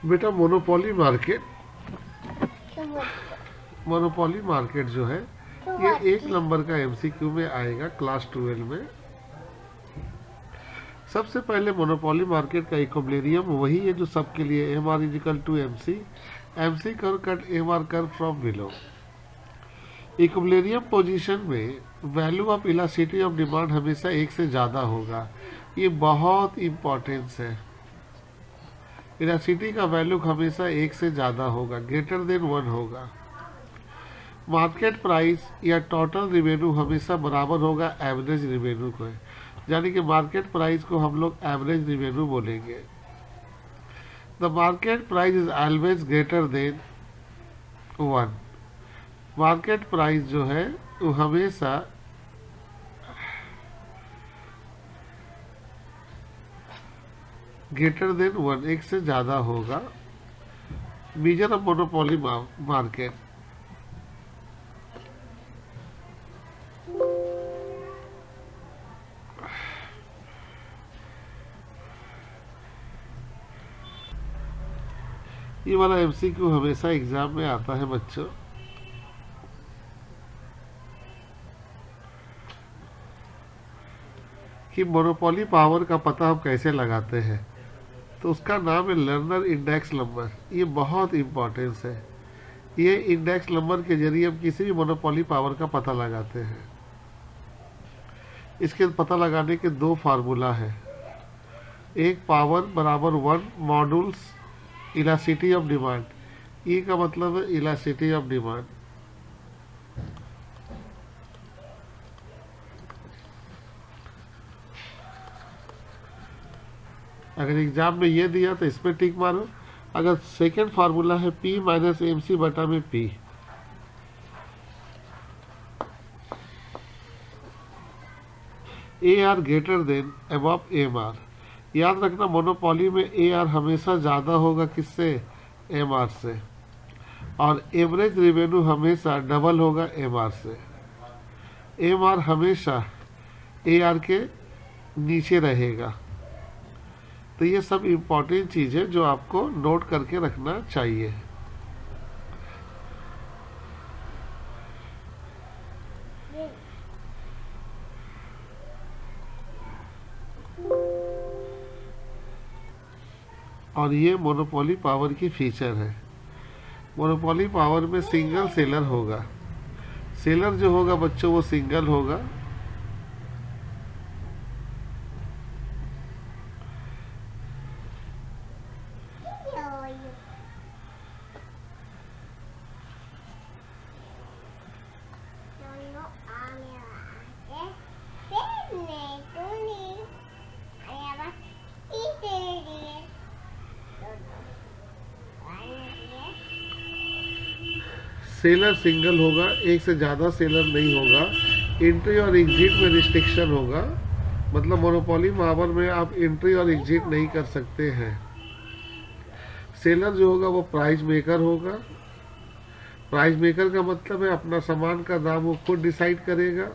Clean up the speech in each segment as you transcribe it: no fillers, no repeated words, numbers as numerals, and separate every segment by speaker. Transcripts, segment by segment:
Speaker 1: बेटा monopoly market जो है ये 1 नंबर का एमसीक्यू में आएगा क्लास 12 में। सबसे पहले मोनोपोली मार्केट का इक्विलिब्रियम वही है जो सबके लिए M R is equal to M C curve cut M R curve from below. Equilibrium position में value of elasticity of demand हमेशा 1 से ज़्यादा होगा। ये बहुत इम्पोर्टेंस है। इलास्टिसिटी का वैल्यू हमेशा 1 से ज़्यादा होगा, ग्रेटर देन 1 होगा। मार्केट प्राइस या टोटल रिवेन्यू हमेशा बराबर होगा एवरेज रिवेन्यू को, यानी कि मार्केट प्राइस को हम लोग एवरेज रिवेन्यू बोलेंगे। The market price is always greater than 1। Market price जो है वो हमेशा ग्रेटर देन 1, 1 से ज़्यादा होगा। मेजर ऑफ मोनोपोली मार्केट, ये वाला एमसीक्यू हमेशा एग्जाम में आता है बच्चों। कि मोनोपोली पावर का पता हम कैसे लगाते हैं, तो उसका नाम है लर्नर इंडेक्स नंबर। ये बहुत इम्पोर्टेंस है। ये इंडेक्स नंबर के जरिए हम किसी भी मोनोपोली पावर का पता लगाते हैं। इसके पता लगाने के 2 फार्मूला है। एक पावर बराबर 1 modulus elasticity of demand. E का मतलब है इलास्टिसिटी ऑफ डिमांड। अगर एग्जाम में ये दिया तो इस पर टिक मारो। अगर सेकेंड फार्मूला है P माइनस एम सी बटा में P। A R greater than above M R. याद रखना मोनोपोली में ए आर हमेशा ज़्यादा होगा किससे, एम आर से। और एवरेज रिवेन्यू हमेशा डबल होगा एम आर से। एम आर हमेशा ए आर के नीचे रहेगा। तो ये सब इम्पोर्टेंट चीज़ है जो आपको नोट करके रखना चाहिए। और ये मोनोपोली पावर की फीचर है। मोनोपोली पावर में सिंगल सेलर होगा। सेलर जो होगा बच्चों वो सिंगल होगा। सेलर सिंगल होगा, एक से ज़्यादा सेलर नहीं होगा। एंट्री और एग्जिट में रिस्ट्रिक्शन होगा, मतलब मोनोपोली पावर में आप एंट्री और एग्जिट नहीं कर सकते हैं। सेलर जो होगा वो प्राइस मेकर होगा। प्राइस मेकर का मतलब है अपना सामान का दाम वो खुद डिसाइड करेगा।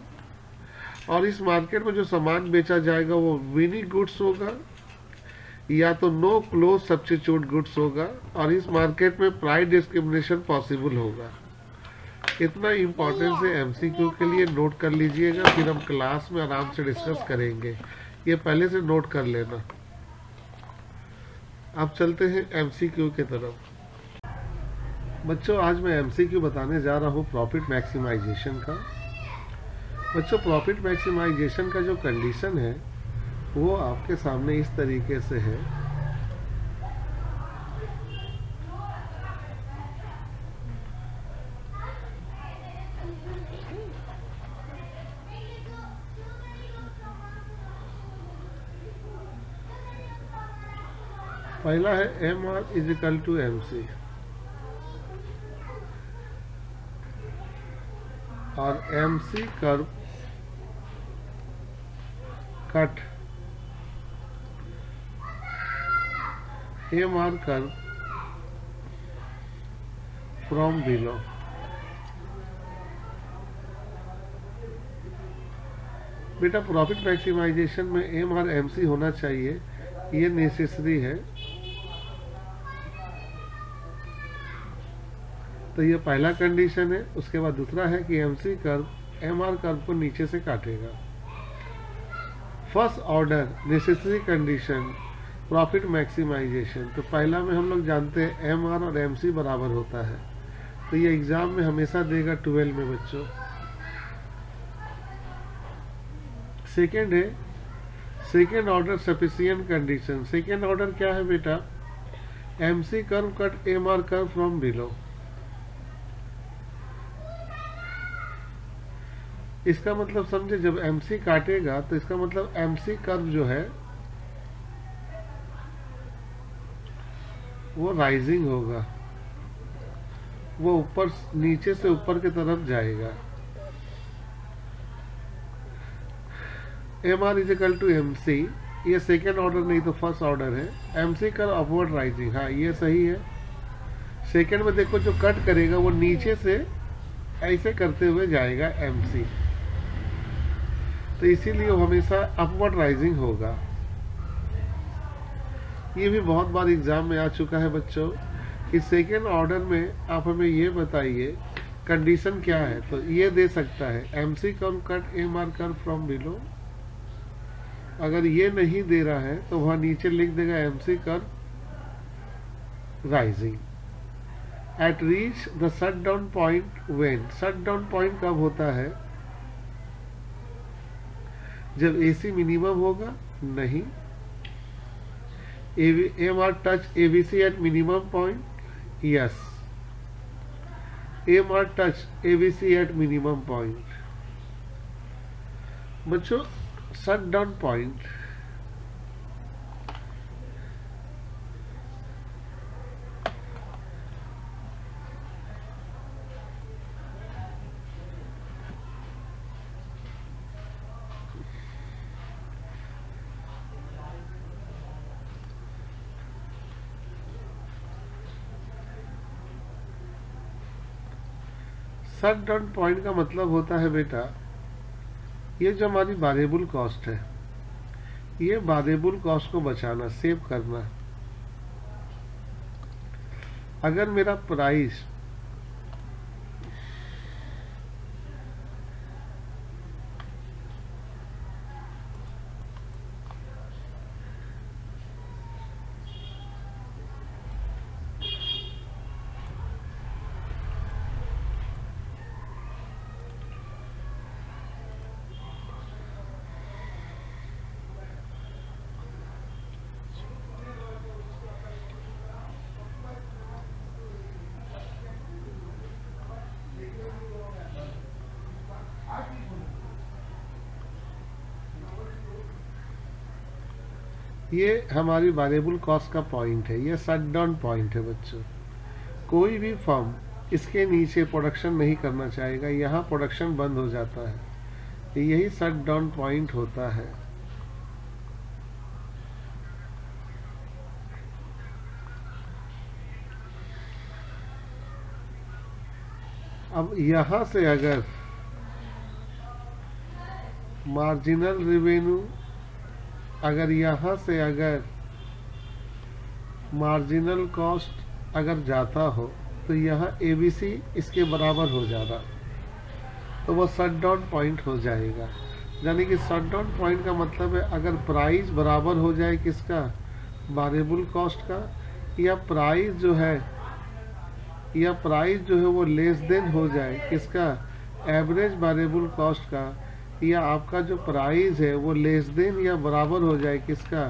Speaker 1: और इस मार्केट में जो सामान बेचा जाएगा वो विनिंग गुड्स होगा या तो नो क्लोज सब्स्टिट्यूट गुड्स होगा। और इस मार्केट में प्राइस डिस्क्रिमिनेशन पॉसिबल होगा। इतना इम्पोर्टेंस है एमसीक्यू के लिए, नोट कर लीजिएगा, फिर हम क्लास में आराम से डिस्कस करेंगे। ये पहले से नोट कर लेना। अब चलते हैं एमसीक्यू के तरफ। बच्चों आज मैं एमसीक्यू बताने जा रहा हूँ प्रॉफिट मैक्सिमाइजेशन का। बच्चों प्रॉफिट मैक्सिमाइजेशन का जो कंडीशन है वो आपके सामने इस तरीके से है। पहला है M R is equal to M C और M C curve cut M R curve from below. बेटा प्रॉफिट मैक्सिमाइजेशन में एम आर एम सी होना चाहिए, ये नेसेसरी है। तो ये पहला कंडीशन है। उसके बाद दूसरा है कि एमसी कर्व एमआर कर्व को नीचे से काटेगा। First order necessary condition profit maximisation. तो पहला में हम लोग जानते हैं एमआर और एमसी बराबर होता है, तो ये एग्जाम में हमेशा देगा 12 में बच्चों। सेकेंड है second order sufficient condition. Second order क्या है बेटा? MC curve cut MR curve from below. इसका मतलब समझे, जब एमसी काटेगा तो इसका मतलब एमसी कर्व जो है वो राइजिंग होगा, वो ऊपर नीचे से ऊपर की तरफ जाएगा। M R is equal to M C, ये सेकेंड ऑर्डर नहीं तो फर्स्ट ऑर्डर है। M C curve upward rising, हाँ ये सही है। सेकेंड में देखो जो कट करेगा वो नीचे से ऐसे करते हुए जाएगा एम सी, तो इसीलिए वो हमेशा अपवर्ड राइजिंग होगा। ये भी बहुत बार एग्जाम में आ चुका है बच्चों कि सेकेंड ऑर्डर में आप हमें ये बताइए कंडीशन क्या है, तो ये दे सकता है M C curve cut M R curve from below. अगर ये नहीं दे रहा है तो वहां नीचे लिख देगा M C curve rising. At reach the shut down point when, shut down point कब होता है? जब एसी मिनिमम होगा, नहीं। M R touch ABC at minimum point, yes. M R touch ABC at minimum point. बच्चों shut down point shut down point का मतलब होता है बेटा, ये जो हमारी वेरिएबल कॉस्ट है, ये वेरिएबल कॉस्ट को बचाना, सेव करना। अगर मेरा प्राइस ये हमारी वेरिएबल कॉस्ट का पॉइंट है, ये शट डाउन पॉइंट है बच्चों। कोई भी फर्म इसके नीचे प्रोडक्शन नहीं करना चाहेगा, यहाँ प्रोडक्शन बंद हो जाता है, तो यही शट डाउन पॉइंट होता है। अब यहां से अगर मार्जिनल रेवेन्यू, अगर यहाँ से अगर मार्जिनल कॉस्ट अगर जाता हो तो यहाँ एबीसी इसके बराबर हो जाता, तो वो शट डाउन पॉइंट हो जाएगा। यानी कि शट डाउन पॉइंट का मतलब है अगर प्राइस बराबर हो जाए किसका? वेरिएबल कॉस्ट का, या प्राइस जो है वो लेस देन हो जाए किसका? एवरेज वेरिएबल कॉस्ट का, या आपका जो प्राइस है वो लेस देन या बराबर हो जाए किसका?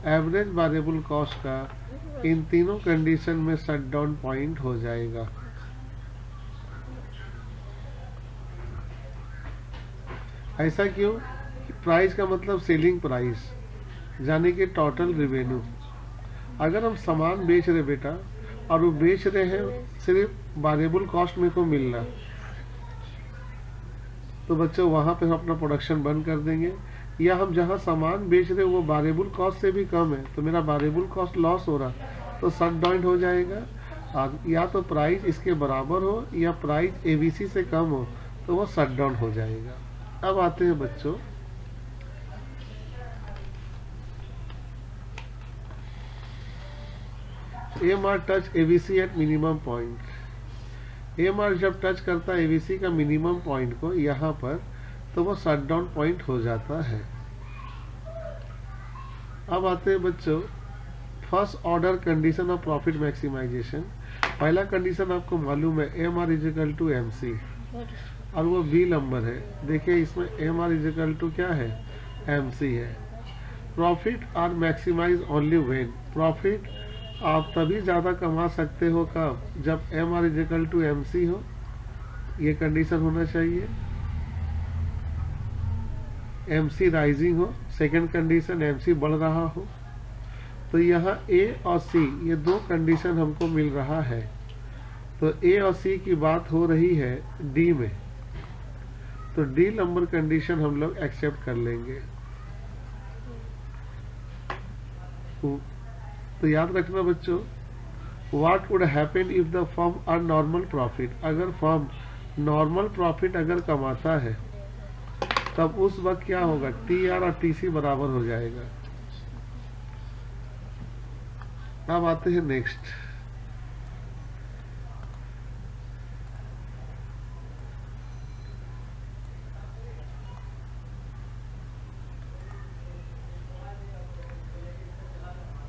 Speaker 1: एवरेज वेरिएबल कॉस्ट का। इन तीनों कंडीशन में शट डाउन पॉइंट हो जाएगा। ऐसा क्यों? प्राइस का मतलब सेलिंग प्राइस, यानी कि टोटल रेवेन्यू। अगर हम सामान बेच रहे बेटा और वो बेच रहे हैं सिर्फ वेरिएबल कॉस्ट में को मिल रहा, तो बच्चों वहां पे हम अपना प्रोडक्शन बंद कर देंगे। या हम जहां सामान बेच रहे हैं वो वेरिएबल कॉस्ट से भी कम है, तो मेरा वेरिएबल कॉस्ट लॉस हो रहा, तो शट डाउन हो जाएगा। या तो प्राइस इसके बराबर हो या प्राइस एबीसी से कम हो, तो वो शट डाउन हो जाएगा। अब आते हैं बच्चों M R touch ABC at minimum point. AMR जब टच करता है ABC का मिनिमम पॉइंट को यहाँ पर, तो वो शट डाउन पॉइंट हो जाता है। अब आते हैं बच्चों first order condition of profit maximisation. पहला कंडीशन आपको मालूम है AMR इजिकल टू MC, और वो बी नंबर है। देखिए इसमें AMR इजिकल टू क्या है, MC है। Profit are maximise only when, profit आप तभी ज़्यादा कमा सकते हो कब, जब MR इजिकल टू MC हो, ये कंडीशन होना चाहिए। MC राइजिंग हो, सेकंड कंडीशन MC बढ़ रहा हो। तो यहाँ A और C ये दो कंडीशन हमको मिल रहा है। तो A और C की बात हो रही है D में, तो D नंबर कंडीशन हम लोग एक्सेप्ट कर लेंगे। तो याद रखना बच्चों, what would happen if the firm earn normal profit, अगर फर्म नॉर्मल प्रॉफिट अगर कमाता है तब उस वक्त क्या होगा, TR और TC बराबर हो जाएगा। अब आते हैं नेक्स्ट।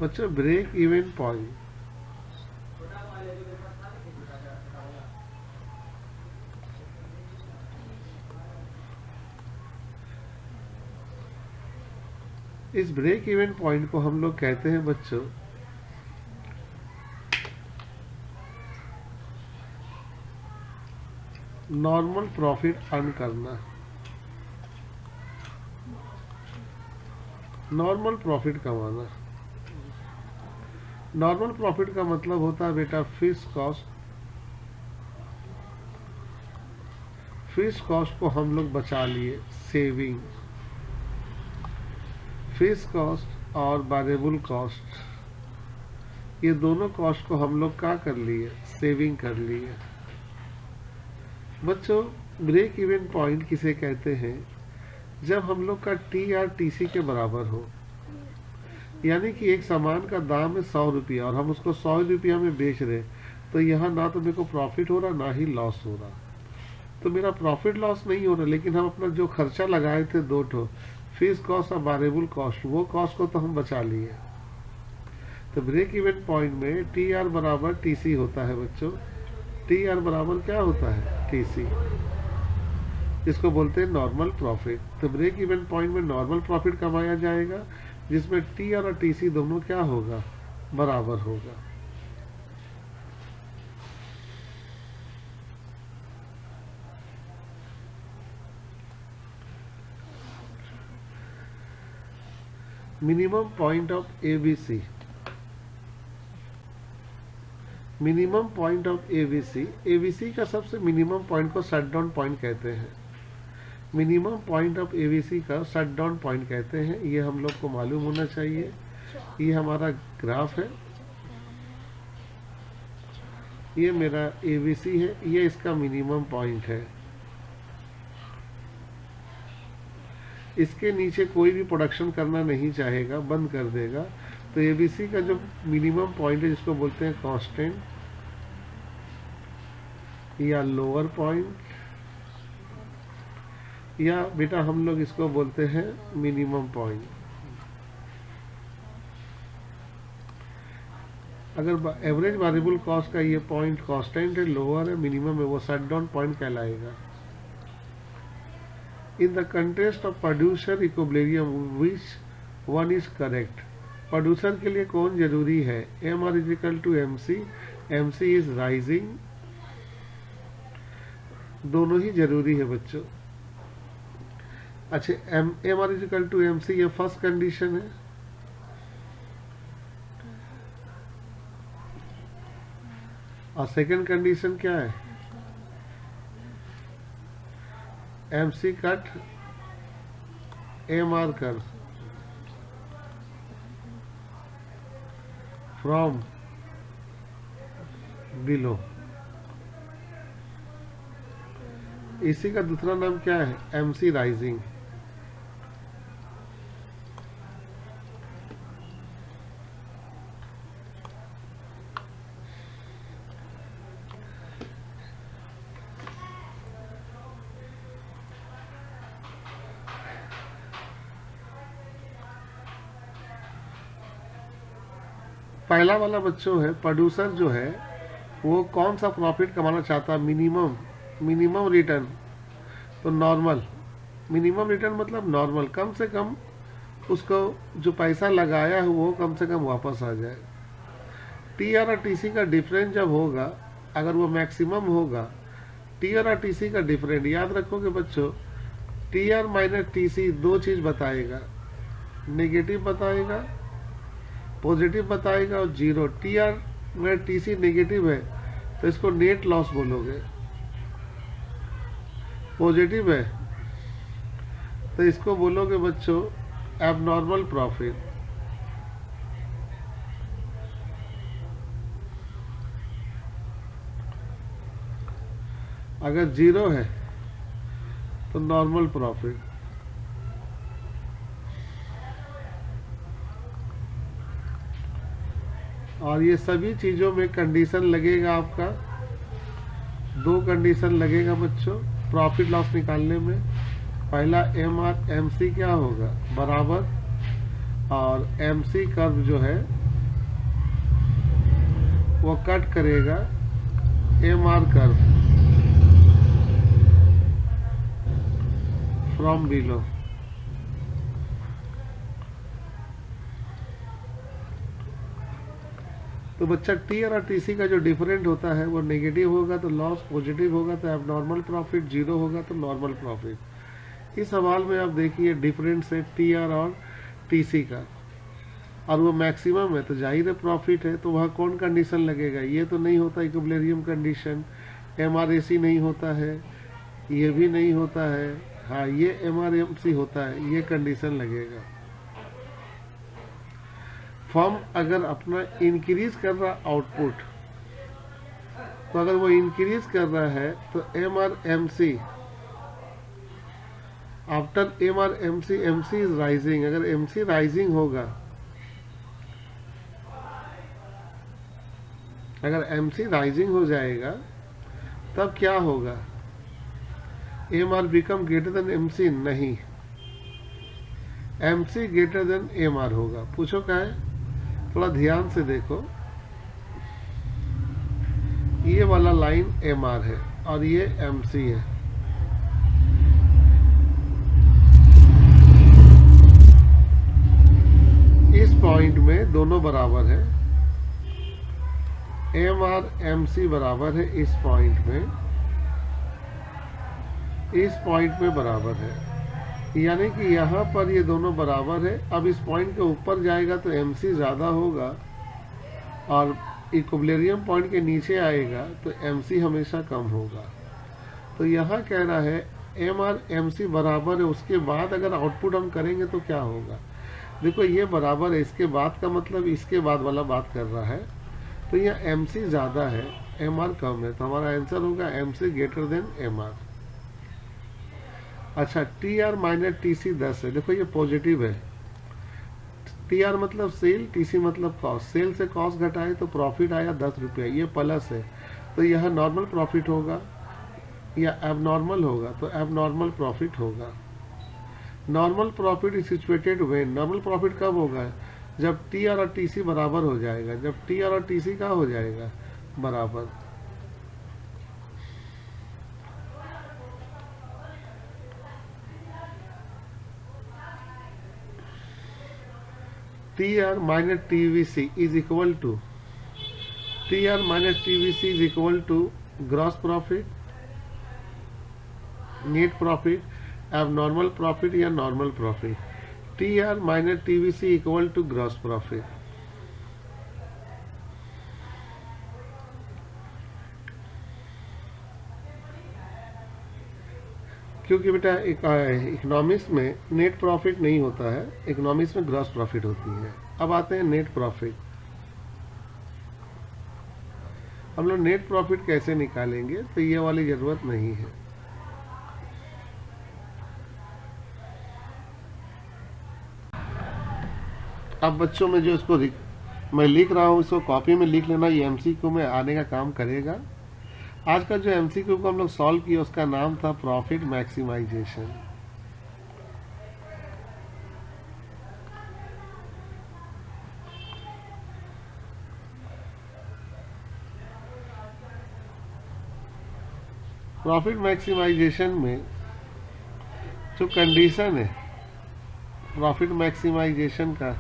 Speaker 1: बच्चों ब्रेक इवन पॉइंट, इस ब्रेक इवन पॉइंट को हम लोग कहते हैं बच्चों नॉर्मल प्रॉफिट अर्न करना। नॉर्मल प्रॉफिट कमाना। नॉर्मल प्रॉफिट का मतलब होता है बेटा फिक्स कॉस्ट। फिक्स कॉस्ट को हम लोग बचा लिए, सेविंग। फिक्स कॉस्ट और वेरिएबल कॉस्ट, ये दोनों कॉस्ट को हम लोग क्या कर लिए, सेविंग कर लिए। बच्चों ब्रेक इवन पॉइंट किसे कहते हैं, जब हम लोग का TR TC के बराबर हो, यानी कि एक सामान का दाम है 100 रुपया और हम उसको 100 रुपया में बेच रहे, तो यहाँ ना तो मेरे को प्रॉफिट हो रहा ना ही लॉस हो रहा। तो मेरा प्रॉफिट लॉस नहीं हो रहा, लेकिन हम अपना जो खर्चा लगाए थे दो ठो फीस कॉस्ट और वेरिएबल कॉस्ट, वो कॉस्ट को तो हम बचा लिए। तो ब्रेक इवन पॉइंट में TR बराबर TC होता है बच्चों। TR बराबर क्या होता है, TC, इसको बोलते हैं नॉर्मल प्रॉफिट। तो ब्रेक इवन पॉइंट में नॉर्मल प्रॉफिट कमाया जाएगा, जिसमें TR और TC दोनों क्या होगा, बराबर होगा। Minimum point of ABC। Minimum point of ABC, ABC का सबसे मिनिमम पॉइंट को शट डाउन पॉइंट कहते हैं। मिनिमम पॉइंट ऑफ ABC का शट डाउन पॉइंट कहते हैं, ये हम लोग को मालूम होना चाहिए। ये हमारा ग्राफ है, ये मेरा ABC है, ये इसका मिनिमम पॉइंट है। इसके नीचे कोई भी प्रोडक्शन करना नहीं चाहेगा, बंद कर देगा। तो ABC का जो मिनिमम पॉइंट है, जिसको बोलते हैं कांस्टेंट या लोअर पॉइंट, या बेटा हम लोग इसको बोलते हैं मिनिमम पॉइंट। अगर एवरेज वेरिएबल कॉस्ट का ये पॉइंट कांस्टेंट है, लोअर है, मिनिमम है, वो शट डाउन पॉइंट कहलाएगा। In the context of producer equilibrium which one is correct, producer के लिए कौन जरूरी है, MR is equal to MC, MC is rising, दोनों ही जरूरी है बच्चों। अच्छा MR इजिकल टू MC ये फर्स्ट कंडीशन है। और सेकंड कंडीशन क्या है, MC कट MR कर फ्रॉम बिलो। इसी का दूसरा नाम क्या है, MC राइजिंग। पहला वाला बच्चों है, प्रोड्यूसर जो है वो कौन सा प्रॉफिट कमाना चाहता है, मिनिमम रिटर्न। तो नॉर्मल, मिनिमम रिटर्न मतलब नॉर्मल, कम से कम उसको जो पैसा लगाया है वो कम से कम वापस आ जाए। टी आर और टी सी का डिफरेंस जब होगा, अगर वो मैक्सिमम होगा, टी आर और टी सी का डिफरेंस याद रखोगे बच्चों, T R minus T C दो चीज़ बताएगा, नेगेटिव बताएगा, पॉजिटिव बताएगा और जीरो। टी आर में टी सी नेगेटिव है तो इसको नेट लॉस बोलोगे, पॉजिटिव है तो इसको बोलोगे बच्चों एबनॉर्मल प्रॉफिट। अगर जीरो है तो नॉर्मल प्रॉफिट। और ये सभी चीज़ों में कंडीशन लगेगा आपका, दो कंडीशन लगेगा बच्चों प्रॉफिट लॉस निकालने में। पहला एम आर एम सी क्या होगा बराबर, और एम सी कर्व जो है वो कट करेगा M R curve from below. तो बच्चा टी आर टी सी का जो डिफरेंट होता है वो नेगेटिव होगा तो लॉस, पॉजिटिव होगा तो एबनॉर्मल प्रॉफिट, जीरो होगा तो नॉर्मल प्रॉफिट। इस सवाल में आप देखिए डिफरेंस है टी आर और टी सी का, और वो मैक्सिमम है तो जाहिर है प्रॉफिट है, तो वहाँ कौन कंडीशन लगेगा, ये तो नहीं होता equilibrium condition, M R A सी नहीं होता है, ये भी नहीं होता है, हाँ ये एम आर एम सी होता है, ये कंडीशन लगेगा। फर्म अगर अपना इंक्रीज कर रहा आउटपुट, तो अगर वो इंक्रीज कर रहा है तो M R M C, after M R M C is rising, अगर एम सी राइजिंग होगा, अगर एम सी राइजिंग हो जाएगा तब क्या होगा, M R become greater than M C, नहीं, M C greater than M R होगा। पूछो क्या है, थोड़ा ध्यान से देखो, ये वाला लाइन एम आर है और ये एम सी है, इस पॉइंट में दोनों बराबर है, एम आर एम सी बराबर है, इस पॉइंट में बराबर है, यानी कि यहाँ पर ये दोनों बराबर है। अब इस पॉइंट के ऊपर जाएगा तो एम सी ज़्यादा होगा, और इक्विलिब्रियम पॉइंट के नीचे आएगा तो एम सी हमेशा कम होगा। तो यहाँ कह रहा है एम आर एम सी बराबर है, उसके बाद अगर आउटपुट हम करेंगे तो क्या होगा, देखो ये बराबर है, इसके बाद का मतलब इसके बाद वाला बात कर रहा है, तो यहाँ एम सी ज़्यादा है, एम आर कम है, तो हमारा आंसर होगा M C greater than M R. अच्छा, T R minus T C 10 है, देखो ये पॉजिटिव है, टी आर मतलब सेल, टी सी मतलब कॉस्ट, सेल से कॉस्ट घटाए तो प्रॉफिट आया 10 रुपया, ये प्लस है, तो यह नॉर्मल प्रॉफिट होगा या एबनॉर्मल होगा, तो एबनॉर्मल प्रॉफिट होगा। Normal profit is situated when, normal profit कब होगा, जब टी आर और टी सी बराबर हो जाएगा, जब टी आर और टी सी का हो जाएगा बराबर। T R minus T V C is equal to, T R minus T V C is equal to gross profit, net profit, abnormal profit या normal profit. T R minus T V C equal to gross profit. क्योंकि बेटा economics में net profit नहीं होता है, economics में gross profit होती है। अब आते हैं नेट प्रॉफिट। हम लोग नेट प्रॉफिट कैसे निकालेंगे, तो ये वाली ज़रूरत नहीं है। अब बच्चों में जो इसको मैं लिख रहा हूँ, इसको कॉपी में लिख लेना, ये एमसीक्यू में आने का काम करेगा। आज का जो एमसीक्यू को हम लोग सॉल्व किया उसका नाम था प्रॉफिट मैक्सिमाइजेशन। प्रॉफिट मैक्सिमाइजेशन में जो कंडीशन है प्रॉफिट मैक्सिमाइजेशन का,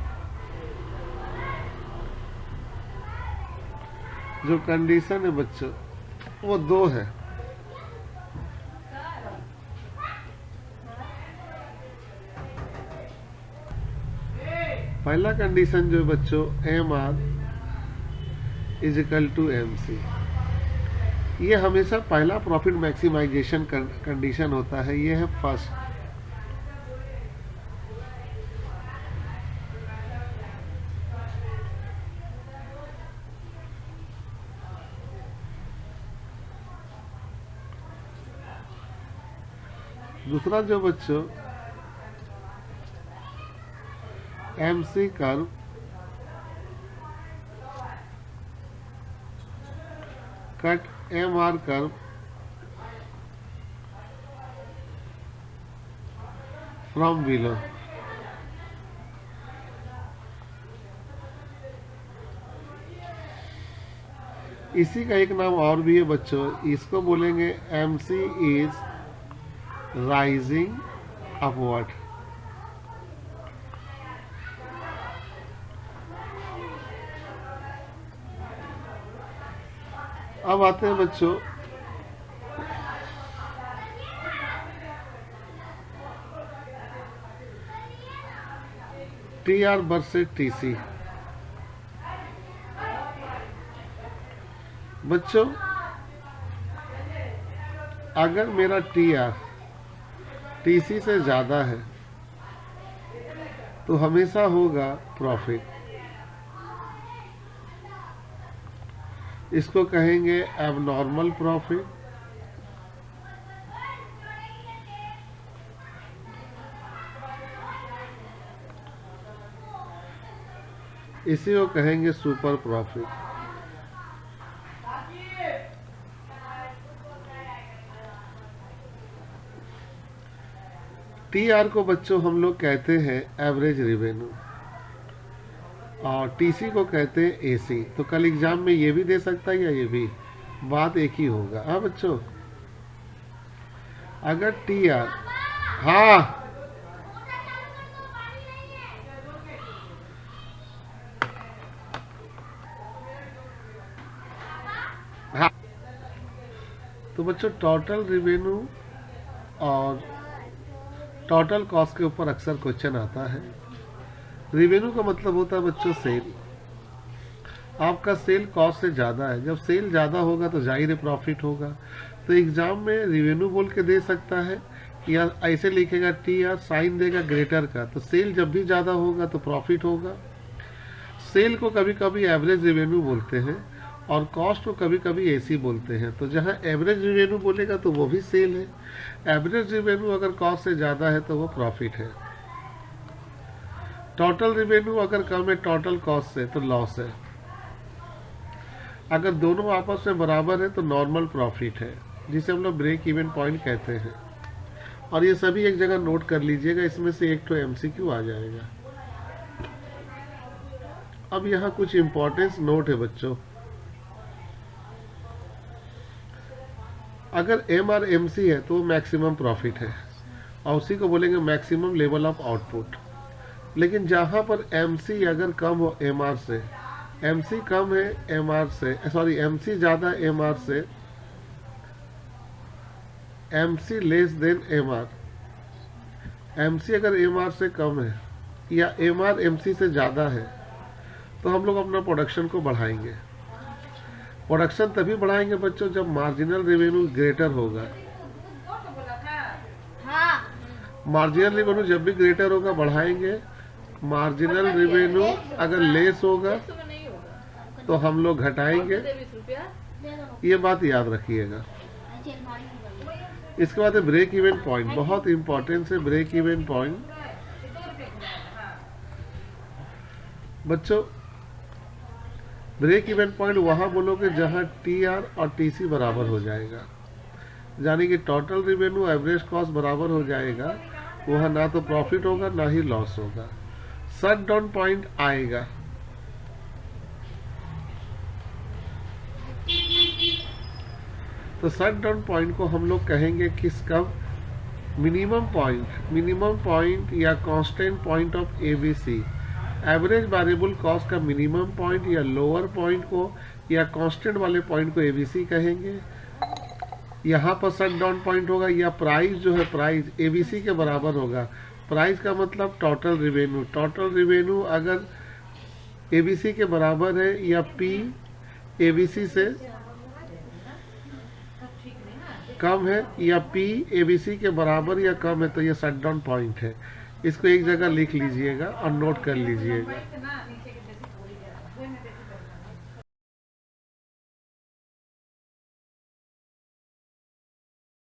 Speaker 1: जो कंडीशन है बच्चों, वो दो है। पहला कंडीशन जो है बच्चों, M R is equal to M C, ये हमेशा पहला प्रॉफिट मैक्सिमाइजेशन कंडीशन होता है। ये है फर्स्ट। दूसरा जो बच्चों, M C curve cut M R curve from below. इसी का एक नाम और भी है बच्चों, इसको बोलेंगे M C is rising upward. अब आते हैं बच्चों T R versus T C. बच्चों अगर मेरा टी आर टी सी से ज़्यादा है तो हमेशा होगा प्रॉफिट। इसको कहेंगे एबनॉर्मल प्रॉफिट। इसी को कहेंगे सुपर प्रॉफिट। टी आर को बच्चों हम लोग कहते हैं एवरेज रेवेन्यू और टीसी को कहते हैं एसी। तो कल एग्जाम में ये भी दे सकता है या ये भी, बात एक ही होगा। हाँ बच्चों, अगर टी आर, हाँ हाँ, तो बच्चों टोटल रेवेन्यू और टोटल कॉस्ट के ऊपर अक्सर क्वेश्चन आता है। रेवेन्यू का मतलब होता है बच्चों सेल। आपका सेल कॉस्ट से ज़्यादा है, जब सेल ज़्यादा होगा तो जाहिर है प्रॉफिट होगा। तो एग्जाम में रेवेन्यू बोल के दे सकता है या ऐसे लिखेगा टी आर, साइन देगा ग्रेटर का, तो सेल जब भी ज़्यादा होगा तो प्रॉफिट होगा। सेल को कभी कभी एवरेज रेवेन्यू बोलते हैं और कॉस्ट को कभी कभी एसी बोलते हैं। तो जहाँ एवरेज रेवेन्यू बोलेगा तो वो भी सेल है, एवरेज रेवेन्यू अगर कॉस्ट से ज़्यादा है तो वो प्रॉफिट है। टोटल रेवेन्यू अगर कम है टोटल कॉस्ट से तो लॉस है। अगर दोनों आपस में बराबर है तो नॉर्मल प्रॉफिट है, जिसे हम लोग ब्रेक इवन पॉइंट कहते हैं। और ये सभी एक जगह नोट कर लीजिएगा, इसमें से एक तो एमसीक्यू आ जाएगा। अब यहाँ कुछ इंपॉर्टेंस नोट है बच्चों। अगर एम आर एम सी है तो वो मैक्सिमम प्रॉफिट है और उसी को बोलेंगे मैक्सिमम लेवल ऑफ आउटपुट। लेकिन जहाँ पर एम सी अगर कम हो एम आर से, एम सी कम है एम आर से, सॉरी एम सी ज़्यादा एम आर से, M C less than M R, M C अगर एम आर से कम है या एम आर एम सी से ज़्यादा है तो हम लोग अपना प्रोडक्शन को बढ़ाएंगे। प्रोडक्शन तभी बढ़ाएंगे बच्चों जब मार्जिनल रेवेन्यू ग्रेटर होगा। मार्जिनल रेवेन्यू जब भी ग्रेटर होगा बढ़ाएंगे, मार्जिनल रेवेन्यू अगर लेस होगा तो हम लोग घटाएंगे। ये बात याद रखिएगा। इसके बाद ब्रेक इवन पॉइंट, बहुत इंपॉर्टेंट है ब्रेक इवन पॉइंट। बच्चों ब्रेक इवन पॉइंट वहां बोलोगे जहां टी आर और टी सी बराबर हो जाएगा, यानी कि टोटल रेवेन्यू एवरेज कॉस्ट बराबर हो जाएगा। वहां ना तो प्रॉफिट होगा ना ही लॉस होगा। शट डाउन पॉइंट आएगा। तो शट डाउन पॉइंट को हम लोग कहेंगे किस कब, मिनिमम पॉइंट या constant point of ABC, average variable cost का मिनिमम पॉइंट या लोअर पॉइंट को या कांस्टेंट वाले पॉइंट को एबीसी कहेंगे। यहाँ पर शट डाउन पॉइंट होगा या प्राइस जो है, प्राइस एबीसी के बराबर होगा। प्राइस का मतलब टोटल रिवेन्यू अगर एबीसी के बराबर है या पी एबीसी से कम है या पी एबीसी के बराबर या कम है तो ये शट डाउन पॉइंट है। इसको एक जगह लिख लीजिएगा और नोट कर लीजिएगा।